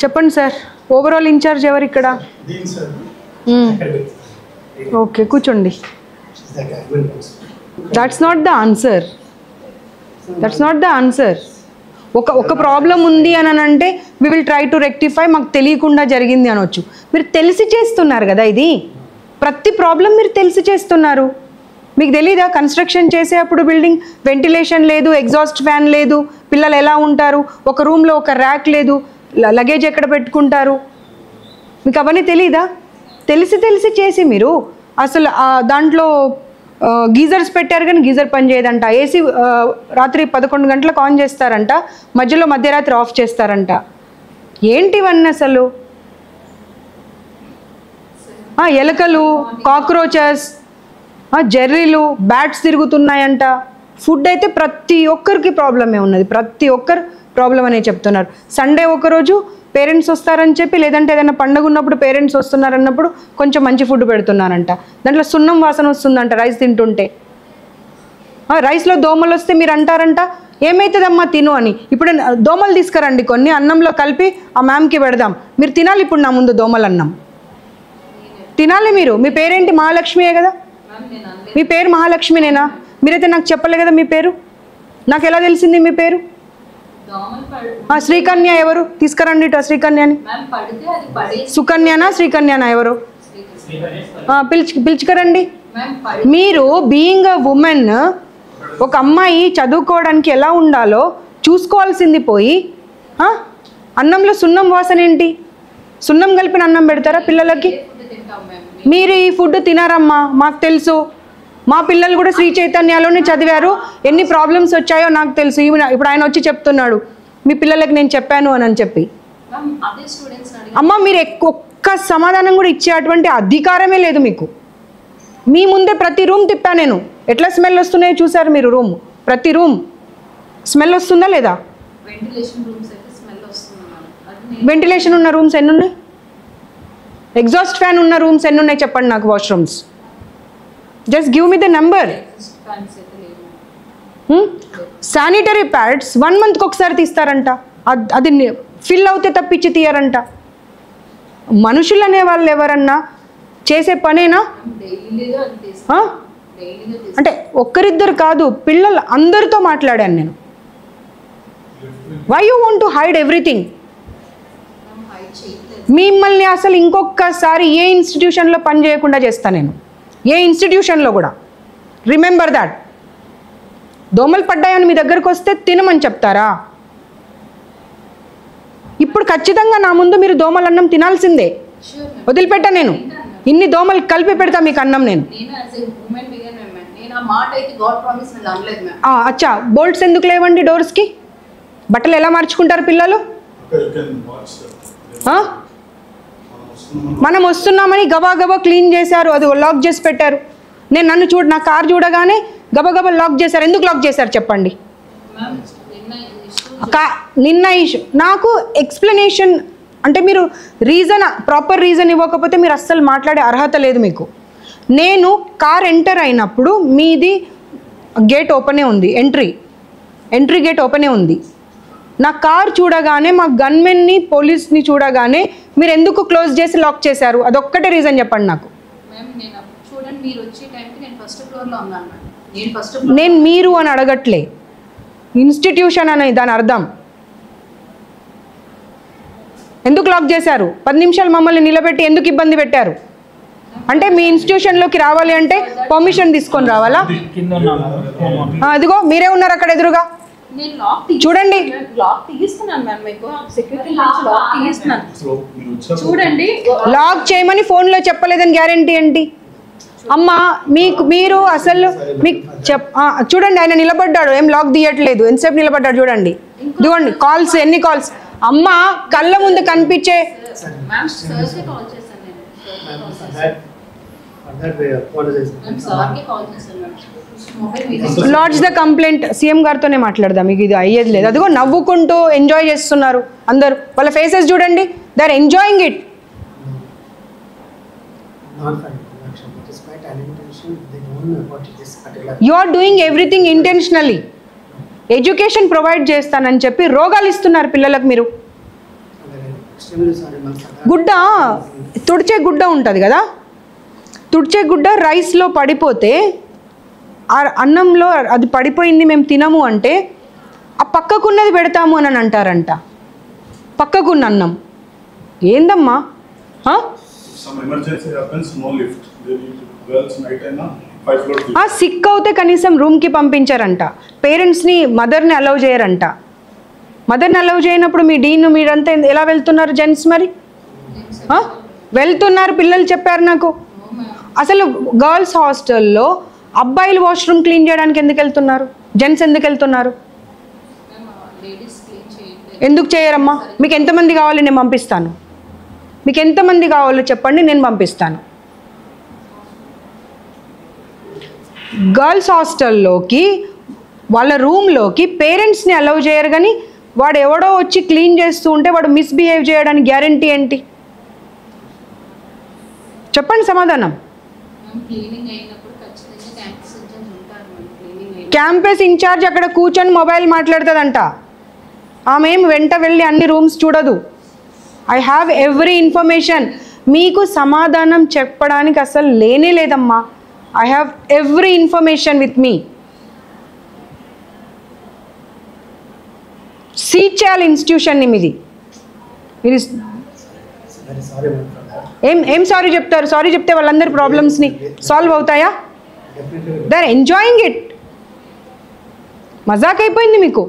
చెప్పండి sir, overall incharge ఎవరు ఇక్కడ? ఓకే, కూర్చోండి. That's not the answer. That's not the answer. ఒక ప్రాబ్లం ఉంది అని అంటే we will try to rectify, మాకు తెలియకుండా జరిగింది అనొచ్చు. మీరు తెలిసి చేస్తున్నారు కదా, ఇది ప్రతి ప్రాబ్లం మీరు తెలిసి చేస్తున్నారు. మీకు తెలీదా కన్స్ట్రక్షన్ చేసేటప్పుడు బిల్డింగ్ వెంటిలేషన్ లేదు, ఎగ్జాస్ట్ ఫ్యాన్ లేదు, పిల్లలు ఎలా ఉంటారు, ఒక రూమ్లో ఒక ర్యాక్ లేదు, లగేజ్ ఎక్కడ పెట్టుకుంటారు, మీకు అవన్నీ తెలీదా? తెలిసి చేసి మీరు అసలు దాంట్లో గీజర్స్ పెట్టారు కానీ గీజర్ పని చేయదంట, ఏసీ రాత్రి 11 గంటలకు ఆన్ చేస్తారంట, మధ్యరాత్రి ఆఫ్ చేస్తారంట. ఏంటివన్నీ అసలు? ఎలకలు, కాక్రోచెస్, జెర్రీలు, బ్యాట్స్ తిరుగుతున్నాయంట. ఫుడ్ అయితే ప్రతి ఒక్కరికి ప్రాబ్లమే ఉన్నది, ప్రతి ఒక్కరు ప్రాబ్లం అనే చెప్తున్నారు. సండే ఒకరోజు పేరెంట్స్ వస్తారని చెప్పి, లేదంటే ఏదైనా పండుగ ఉన్నప్పుడు పేరెంట్స్ వస్తున్నారన్నప్పుడు కొంచెం మంచి ఫుడ్ పెడుతున్నారంట, దాంట్లో సున్నం వాసన వస్తుందంట రైస్ తింటుంటే. రైస్లో దోమలు వస్తే మీరు అంటారంట ఏమవుతుందమ్మా తిను అని. ఇప్పుడు దోమలు తీసుకురండి కొన్ని, అన్నంలో కలిపి ఆ మ్యామ్కి పెడదాం, మీరు తినాలి. ఇప్పుడు నా ముందు దోమలు అన్నం తినాలి మీరు. మీ పేరేంటి? మహాలక్ష్మియే కదా? మీ పేరు మహాలక్ష్మినేనా? మీరైతే నాకు చెప్పలే కదా మీ పేరు, నాకు ఎలా తెలిసింది మీ పేరు? శ్రీకన్య ఎవరు? తీసుకురండి ఇటు శ్రీకన్యని. సుకన్యనా శ్రీకన్యనా ఎవరు? పిలుచుకరండి. మీరు బీయింగ్ అ ఉమెన్, ఒక అమ్మాయి చదువుకోవడానికి ఎలా ఉండాలో చూసుకోవాల్సింది పోయి అన్నంలో సున్నం వాసన ఏంటి? సున్నం కలిపిన అన్నం పెడతారా పిల్లలకి? మీరు ఈ ఫుడ్ తినారమ్మా, మాకు తెలుసు. మా పిల్లలు కూడా శ్రీ చైతన్యలోనే చదివారు, ఎన్ని ప్రాబ్లమ్స్ వచ్చాయో నాకు తెలుసు. ఇప్పుడు ఆయన వచ్చి చెప్తున్నాడు మీ పిల్లలకి నేను చెప్పాను అని చెప్పి. అమ్మ మీరు ఒక్క సమాధానం కూడా ఇచ్చేటువంటి అధికారమే లేదు మీకు. మీ ముందే ప్రతి రూమ్ తిప్పాను నేను, ఎట్లా స్మెల్ వస్తున్నాయో చూసారు మీరు. రూమ్ ప్రతి రూమ్ స్మెల్ వస్తుందా లేదా? వెంటిలేషన్ ఉన్న రూమ్స్ ఎన్ని ఉన్నాయి? ఎగ్జాస్ట్ ఫ్యాన్ ఉన్న రూమ్స్ ఎన్ని ఉన్నాయి చెప్పండి నాకు, washrooms. Just give me the number. Sanitary pads 1 మంత్కి ఒకసారి తీస్తారంట, అది ఫిల్ అవుతే తప్పించి తీయరంట. మనుషులు అనే వాళ్ళు ఎవరన్నా చేసే పనేనా? అంటే ఒక్కరిద్దరు కాదు, పిల్లలు అందరితో మాట్లాడాను నేను. Why you want to hide everything? మిమ్మల్ని అసలు ఇంకొకసారి ఏ ఇన్స్టిట్యూషన్లో పని చేయకుండా చేస్తాను నేను, ఏ ఇన్స్టిట్యూషన్లో కూడా. Remember that. దోమలు పడ్డాయని మీ దగ్గరకు వస్తే తినమని చెప్తారా? ఇప్పుడు ఖచ్చితంగా నా ముందు మీరు దోమల అన్నం తినాల్సిందే, వదిలిపెట్టా నేను. ఇన్ని దోమలు కలిపి పెడతా మీకు అన్నం నేను. అచ్చా, బోల్ట్స్ ఎందుకు లేవండి డోర్స్కి? బట్టలు ఎలా మార్చుకుంటారు పిల్లలు? మనం వస్తున్నామని గబా క్లీన్ చేశారు, అది లాక్ చేసి పెట్టారు. నన్ను నా కార్ చూడగానే గబా లాక్ చేశారు. ఎందుకు లాక్ చేశారు చెప్పండి? నిన్న ఇష్యూ నాకు ఎక్స్ప్లెనేషన్ అంటే మీరు ప్రాపర్ రీజన్ ఇవ్వకపోతే మీరు అస్సలు మాట్లాడే అర్హత లేదు మీకు. నేను కార్ ఎంటర్ అయినప్పుడు మీది గేట్ ఓపెనే ఉంది, ఎంట్రీ గేట్ ఓపెనే ఉంది. నా కార్ చూడగానే మా గన్మెన్ని పోలీస్ని చూడగానే మీరు ఎందుకు క్లోజ్ చేసి లాక్ చేశారు? అదొక్కటే రీజన్ చెప్పండి నాకు. నేను మీరు అని అడగట్లే, ఇన్స్టిట్యూషన్ అని దాని అర్థం. ఎందుకు లాక్ చేశారు? 10 నిమిషాలు మమ్మల్ని నిలబెట్టి ఎందుకు ఇబ్బంది పెట్టారు? అంటే మీ ఇన్స్టిట్యూషన్లోకి రావాలి అంటే పర్మిషన్ తీసుకొని రావాలా? అదిగో మీరే ఉన్నారు అక్కడ ఎదురుగా, చూడండి. లాక్ చేయమని ఫోన్లో చెప్పలేదని గ్యారెంటీ ఏంటి? అమ్మా మీరు అసలు మీకు చూడండి, ఆయన నిలబడ్డాడు, ఏం లాక్ తీయట్లేదు, ఎంతసేపు నిలబడ్డాడు చూడండి. ఇదిగోండి కాల్స్, ఎన్ని కాల్స్. అమ్మ కళ్ళ ముందు కనిపించే లాడ్జ్ ద కంప్లైంట్. సీఎం గారితోనే మాట్లాడదాం, మీకు ఇది అయ్యేది లేదు. అదిగో నవ్వుకుంటూ ఎంజాయ్ చేస్తున్నారు అందరూ, వాళ్ళ ఫేసెస్ చూడండి, they are enjoying it. You are doing everything intentionally. Education provide చేస్తానని చెప్పి రోగాలు ఇస్తున్నారు పిల్లలకు మీరు. గుడ్డ తుడిచే గుడ్డ ఉంటుంది కదా, తుడిచే గుడ్డ రైస్లో పడిపోతే ఆ అన్నంలో అది పడిపోయింది మేము తినము అంటే ఆ పక్కకున్నది పెడతాము అని అంటారంట. పక్కకున్న అన్నం ఏందమ్మా? సిక్ అవుతే కనీసం రూమ్కి పంపించారంట. పేరెంట్స్ని మదర్ని అలౌ చేయరంట. మదర్ని అలౌ చేయనప్పుడు మీ డీన్ మీరంతా ఎలా వెళ్తున్నారు జెంట్స్? మరి వెళ్తున్నారు, పిల్లలు చెప్పారు నాకు. అసలు గర్ల్స్ హాస్టల్లో అబ్బాయిలు వాష్రూమ్ క్లీన్ చేయడానికి ఎందుకు వెళ్తున్నారు? జెంట్స్ ఎందుకు వెళ్తున్నారు? ఎందుకు చేయరమ్మా? మీకు ఎంతమంది కావాలి నేను పంపిస్తాను. మీకు ఎంతమంది కావాలో చెప్పండి, నేను పంపిస్తాను. గర్ల్స్ హాస్టల్లోకి వాళ్ళ రూమ్లోకి పేరెంట్స్ని అలౌ చేయరు, కానీ వాడు ఎవడో వచ్చి క్లీన్ చేస్తూ ఉంటే వాడు మిస్బిహేవ్ చేయడానికి గ్యారంటీ ఏంటి? చెప్పండి సమాధానం. క్యాంపస్ ఇన్ఛార్జ్ అక్కడ కూర్చొని మొబైల్ మాట్లాడుతుందంట. ఆమె ఏం వెంట వెళ్ళి అన్ని రూమ్స్ చూడదు. I have every information. మీకు సమాధానం చెప్పడానికి అసలు లేనే లేదమ్మా. I have every information with me. Seat చేయాలి ఇన్స్టిట్యూషన్ని మీది. మీరు ఏం సారీ చెప్తారు? సారీ చెప్తే వాళ్ళందరి ప్రాబ్లమ్స్ని సాల్వ్ అవుతాయా? They are enjoying it. మజాక్ అయిపోయింది మీకు.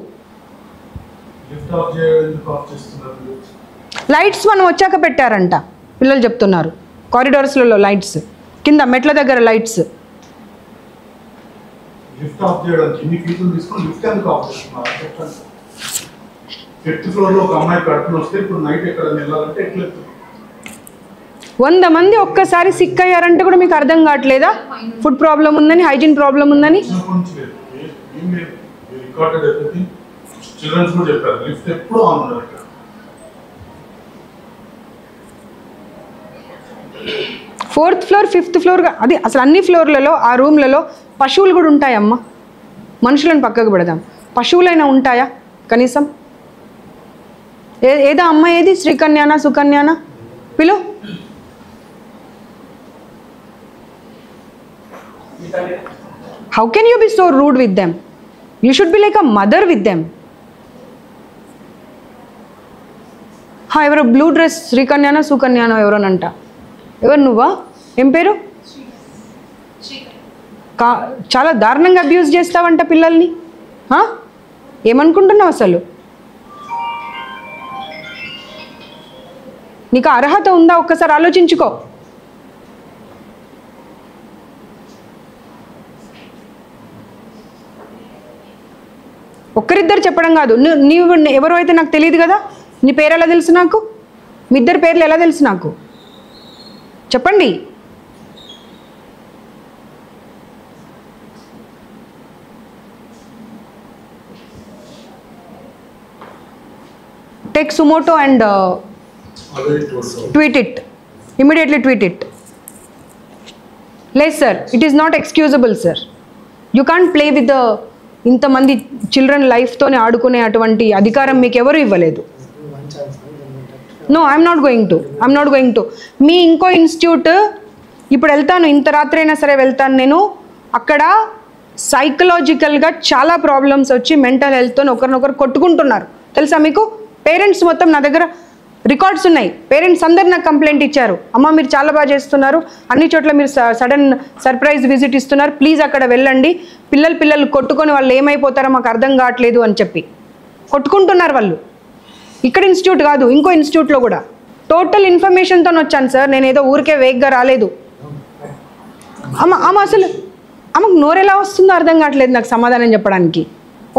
లైట్స్ మనం వచ్చాక పెట్టారంట పిల్లలు చెప్తున్నారు. కారిడార్స్లలో లైట్స్, కింద మెట్ల దగ్గర లైట్స్. లిఫ్ట్ ఆఫ్ చేయడానికి ఇన్ని ఫీజులు తీసుకొని లిఫ్ట్ ఎందుకు ఆఫ్ చేస్తున్నారు చెప్పండి. 5th ఫ్లోర్లో ఒక అమ్మాయి కడుపుని వస్తే ఇప్పుడు నైట్ ఎక్కడ వెళ్ళాలంటే ఎట్లా? 100 మంది ఒక్కసారి సిక్ అయ్యారంటే కూడా మీకు అర్థం కావట్లేదా? ఫుడ్ ప్రాబ్లం ఉందని, హైజీన్ ప్రాబ్లం ఉందని. చిల్డ్రన్స్ కూడా చెప్పారు లిఫ్ట్ ఎప్పుడు ఆన్ ఉండదు. 4th ఫ్లోర్ 5th ఫ్లోర్ అది అసలు అన్ని ఫ్లోర్లలో ఆ రూమ్లలో పశువులు కూడా ఉంటాయమ్మా. మనుషులను పక్కకు పెడదాం, పశువులైనా ఉంటాయా కనీసం? ఏదో అమ్మ ఏది శ్రీకన్యానా సుకన్యానా పిలు. How can you be so rude with them? You should be like a mother with them. ఎవరో బ్లూ డ్రెస్ శ్రీకన్యానా సుకన్యానో ఎవరోనంట. ఎవరు నువ్వా? ఏం పేరు? చాలా దారుణంగా అబ్యూజ్ చేస్తావంట పిల్లల్ని. ఏమనుకుంటున్నావు అసలు? నీకు అర్హత ఉందా? ఒక్కసారి ఆలోచించుకో. ఒక్కరిద్దరు చెప్పడం కాదు, నీవు ఎవరో అయితే నాకు తెలియదు కదా. నీ పేరు ఎలా తెలుసు నాకు? మీ ఇద్దరు పేర్లు ఎలా తెలుసు నాకు? చెప్పండి. Take Sumoto and tweet it. Immediately tweet it. Yes sir, it is not excusable sir. You can't play with the ఇంతమంది చిల్డ్రన్ లైఫ్తోనే ఆడుకునే అటువంటి అధికారం మీకు ఎవరు ఇవ్వలేదు. No, I'm not going to. మీ ఇంకో ఇన్స్టిట్యూట్ ఇప్పుడు వెళ్తాను, ఇంత రాత్రి అయినా సరే వెళ్తాను నేను. అక్కడ సైకలాజికల్గా చాలా ప్రాబ్లమ్స్ వచ్చి మెంటల్ హెల్త్తో ఒకరినొకరు కొట్టుకుంటున్నారు తెలుసా మీకు? పేరెంట్స్ మొత్తం నా దగ్గర రికార్డ్స్ ఉన్నాయి. పేరెంట్స్ అందరు నాకు కంప్లైంట్ ఇచ్చారు, అమ్మ మీరు చాలా బాగా చేస్తున్నారు, అన్ని చోట్ల మీరు సడన్ సర్ప్రైజ్ విజిట్ ఇస్తున్నారు, ప్లీజ్ అక్కడ వెళ్ళండి, పిల్లలు కొట్టుకొని వాళ్ళు ఏమైపోతారో మాకు అర్థం కావట్లేదు అని చెప్పి కొట్టుకుంటున్నారు వాళ్ళు. ఇక్కడ ఇన్స్టిట్యూట్ కాదు, ఇంకో ఇన్స్టిట్యూట్లో కూడా. టోటల్ ఇన్ఫర్మేషన్తో వచ్చాను సార్, నేను ఏదో ఊరికే వేగ్గా రాలేదు. అమ్మ అసలు ఆమెకు నోరెలా వస్తుందో అర్థం కావట్లేదు నాకు సమాధానం చెప్పడానికి.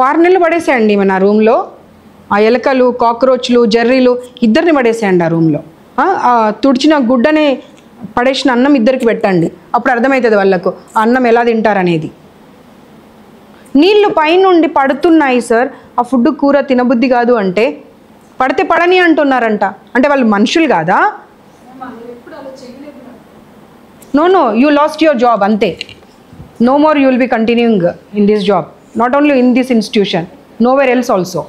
6 నెలలు పడేసేయండి ఈమె నా రూమ్లో. ఆ ఎలకలు, కాక్రోచ్లు, జర్రీలు ఇద్దరిని పడేసేయండి ఆ రూమ్లో. తుడిచిన గుడ్డని పడేసిన అన్నం ఇద్దరికి పెట్టండి, అప్పుడు అర్థమవుతుంది వాళ్ళకు ఆ అన్నం ఎలా తింటారనేది. నీళ్ళు పైనుండి పడుతున్నాయి సార్, ఆ ఫుడ్ కూర తినబుద్ధి కాదు అంటే పడితే పడని అంటున్నారంట. అంటే వాళ్ళు మనుషులు కాదా? No, you lost your job అంతే. No more you will be continuing in this job, not only in this institution, nowhere else also.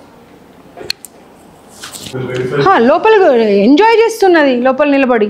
Verify లోపల ఎంజాయ్ చేస్తున్నది లోపల నిలబడి.